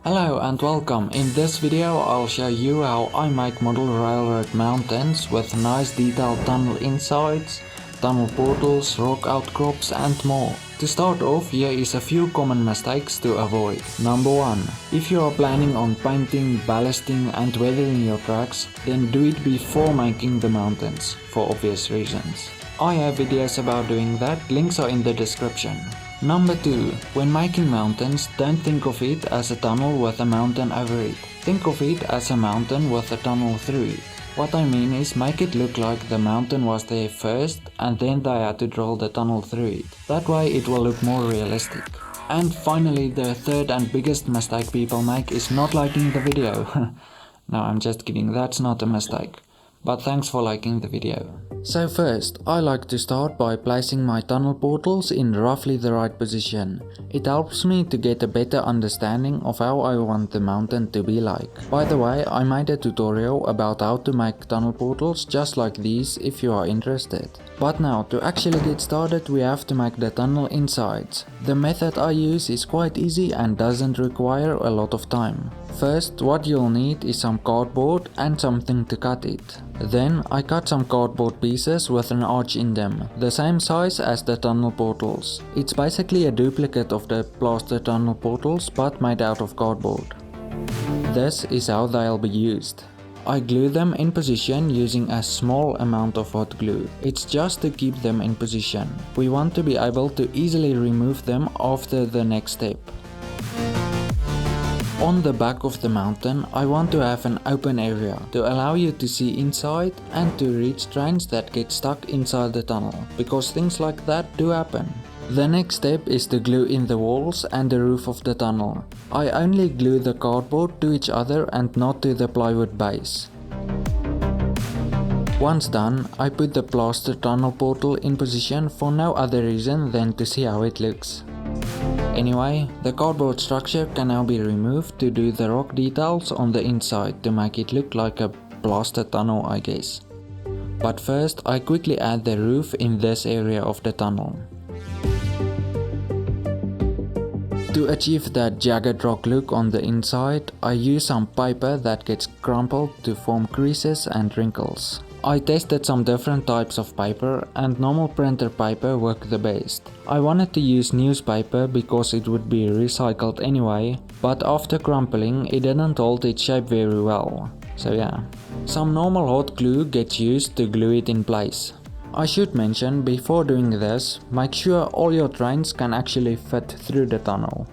Hello and welcome. In this video I'll show you how I make model railroad mountains with nice detailed tunnel insides, tunnel portals, rock outcrops and more. To start off, here is a few common mistakes to avoid. Number 1. If you are planning on painting, ballasting and weathering your tracks, then do it before making the mountains, for obvious reasons. I have videos about doing that, links are in the description. Number 2. When making mountains, don't think of it as a tunnel with a mountain over it. Think of it as a mountain with a tunnel through it. What I mean is make it look like the mountain was there first and then they had to drill the tunnel through it. That way it will look more realistic. And finally, the third and biggest mistake people make is not liking the video. No, I'm just kidding, that's not a mistake. But thanks for liking the video. So first, I like to start by placing my tunnel portals in roughly the right position. It helps me to get a better understanding of how I want the mountain to be like. By the way, I made a tutorial about how to make tunnel portals just like these if you are interested. But now, to actually get started, we have to make the tunnel insides. The method I use is quite easy and doesn't require a lot of time. First, what you'll need is some cardboard and something to cut it. Then I cut some cardboard pieces with an arch in them, the same size as the tunnel portals. It's basically a duplicate of the plaster tunnel portals but made out of cardboard. This is how they'll be used. I glue them in position using a small amount of hot glue. It's just to keep them in position. We want to be able to easily remove them after the next step. On the back of the mountain, I want to have an open area to allow you to see inside and to reach trains that get stuck inside the tunnel, because things like that do happen. The next step is to glue in the walls and the roof of the tunnel. I only glue the cardboard to each other and not to the plywood base. Once done, I put the plaster tunnel portal in position for no other reason than to see how it looks. Anyway, the cardboard structure can now be removed to do the rock details on the inside to make it look like a plaster tunnel, I guess. But first, I quickly add the roof in this area of the tunnel. To achieve that jagged rock look on the inside, I use some paper that gets crumpled to form creases and wrinkles. I tested some different types of paper and normal printer paper worked the best. I wanted to use newspaper because it would be recycled anyway, but after crumpling it didn't hold its shape very well. So yeah. Some normal hot glue gets used to glue it in place. I should mention, before doing this, make sure all your trains can actually fit through the tunnel.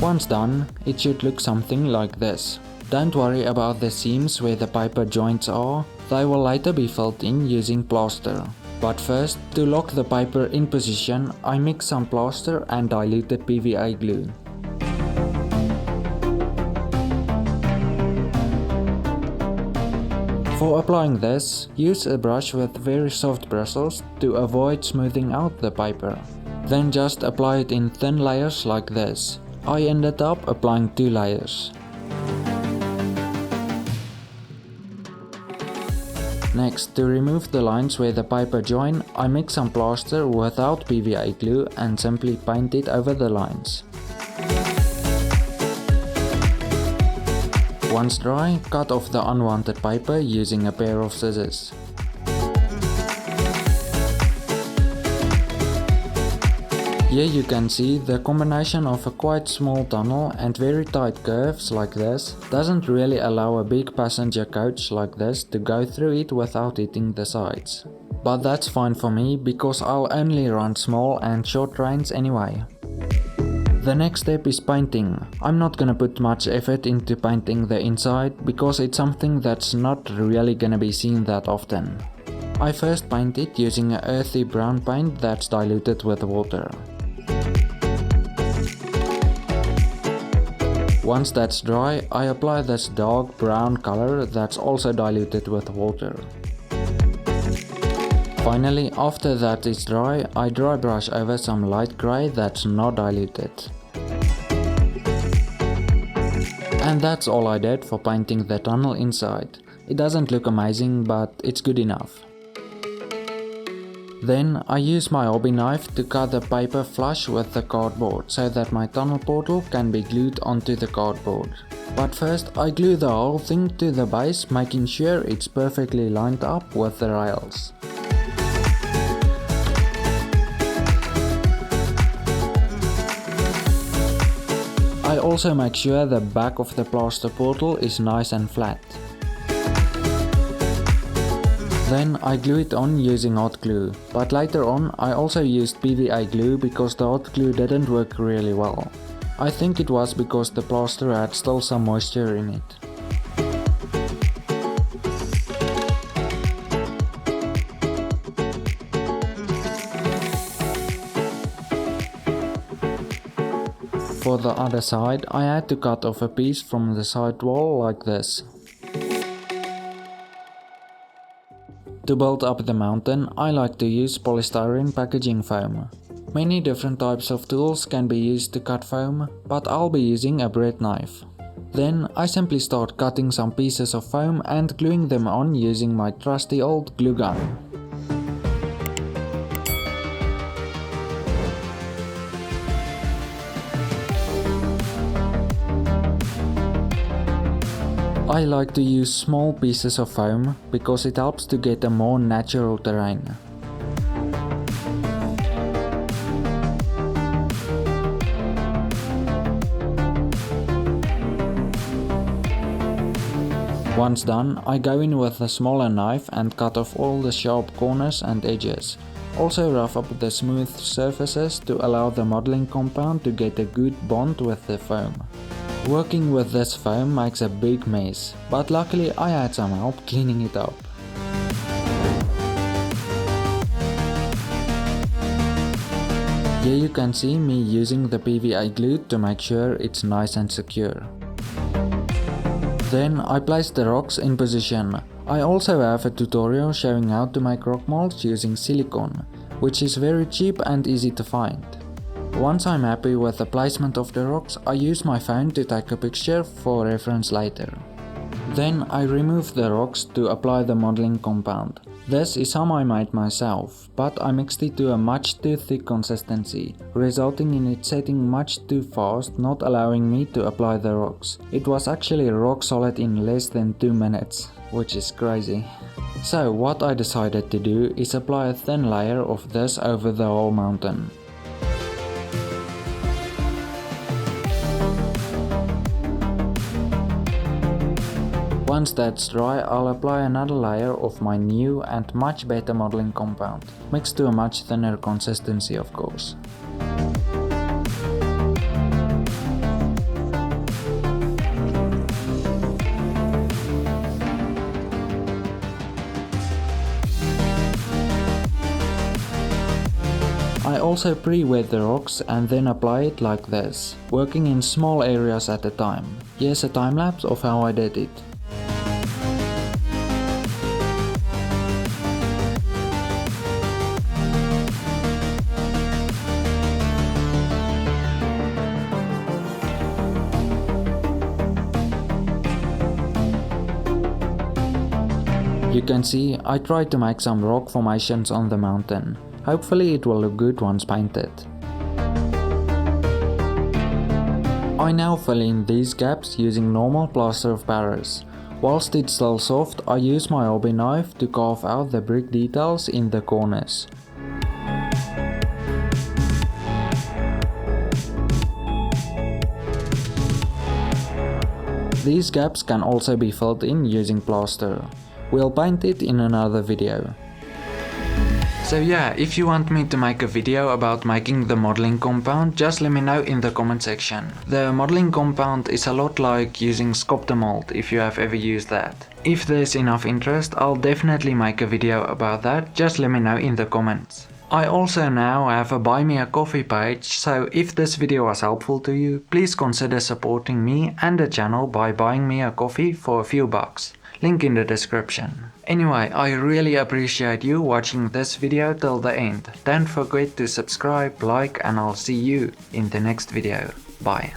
Once done, it should look something like this. Don't worry about the seams where the paper joints are, they will later be filled in using plaster. But first, to lock the paper in position, I mix some plaster and diluted PVA glue. For applying this, use a brush with very soft bristles to avoid smoothing out the paper. Then just apply it in thin layers like this. I ended up applying 2 layers. Next, to remove the lines where the paper join, I mix some plaster without PVA glue and simply paint it over the lines. Once dry, cut off the unwanted paper using a pair of scissors. Here you can see the combination of a quite small tunnel and very tight curves like this doesn't really allow a big passenger coach like this to go through it without hitting the sides. But that's fine for me because I'll only run small and short trains anyway. The next step is painting. I'm not gonna put much effort into painting the inside because it's something that's not really gonna be seen that often. I first paint it using an earthy brown paint that's diluted with water. Once that's dry, I apply this dark brown color that's also diluted with water. Finally, after that is dry, I dry brush over some light grey that's not diluted. And that's all I did for painting the tunnel inside. It doesn't look amazing, but it's good enough. Then I use my hobby knife to cut the paper flush with the cardboard so that my tunnel portal can be glued onto the cardboard. But first I glue the whole thing to the base, making sure it's perfectly lined up with the rails. I also make sure the back of the plaster portal is nice and flat. Then I glue it on using hot glue, but later on I also used PVA glue because the hot glue didn't work really well. I think it was because the plaster had still some moisture in it. For the other side, I had to cut off a piece from the side wall like this. To build up the mountain, I like to use polystyrene packaging foam. Many different types of tools can be used to cut foam, but I'll be using a bread knife. Then I simply start cutting some pieces of foam and gluing them on using my trusty old glue gun. I like to use small pieces of foam because it helps to get a more natural terrain. Once done, I go in with a smaller knife and cut off all the sharp corners and edges. Also rough up the smooth surfaces to allow the modeling compound to get a good bond with the foam. Working with this foam makes a big mess, but luckily I had some help cleaning it up. Here you can see me using the PVA glue to make sure it's nice and secure. Then I place the rocks in position. I also have a tutorial showing how to make rock molds using silicone, which is very cheap and easy to find. Once I'm happy with the placement of the rocks, I use my phone to take a picture for reference later. Then I remove the rocks to apply the modeling compound. This is some I made myself, but I mixed it to a much too thick consistency, resulting in it setting much too fast, not allowing me to apply the rocks. It was actually rock solid in less than 2 minutes, which is crazy. So what I decided to do is apply a thin layer of this over the whole mountain. Once that's dry, I'll apply another layer of my new and much better modeling compound, mixed to a much thinner consistency of course. I also pre-wet the rocks and then apply it like this, working in small areas at a time. Here's a time lapse of how I did it. You can see I tried to make some rock formations on the mountain. Hopefully it will look good once painted. I now fill in these gaps using normal plaster of Paris. Whilst it's still soft, I use my hobby knife to carve out the brick details in the corners. These gaps can also be filled in using plaster. We'll paint it in another video. So yeah, if you want me to make a video about making the modeling compound, just let me know in the comment section. The modeling compound is a lot like using sculptor mold if you have ever used that. If there's enough interest, I'll definitely make a video about that, just let me know in the comments. I also now have a buy me a coffee page, so if this video was helpful to you, please consider supporting me and the channel by buying me a coffee for a few bucks. Link in the description. Anyway, I really appreciate you watching this video till the end. Don't forget to subscribe, like, and I'll see you in the next video. Bye.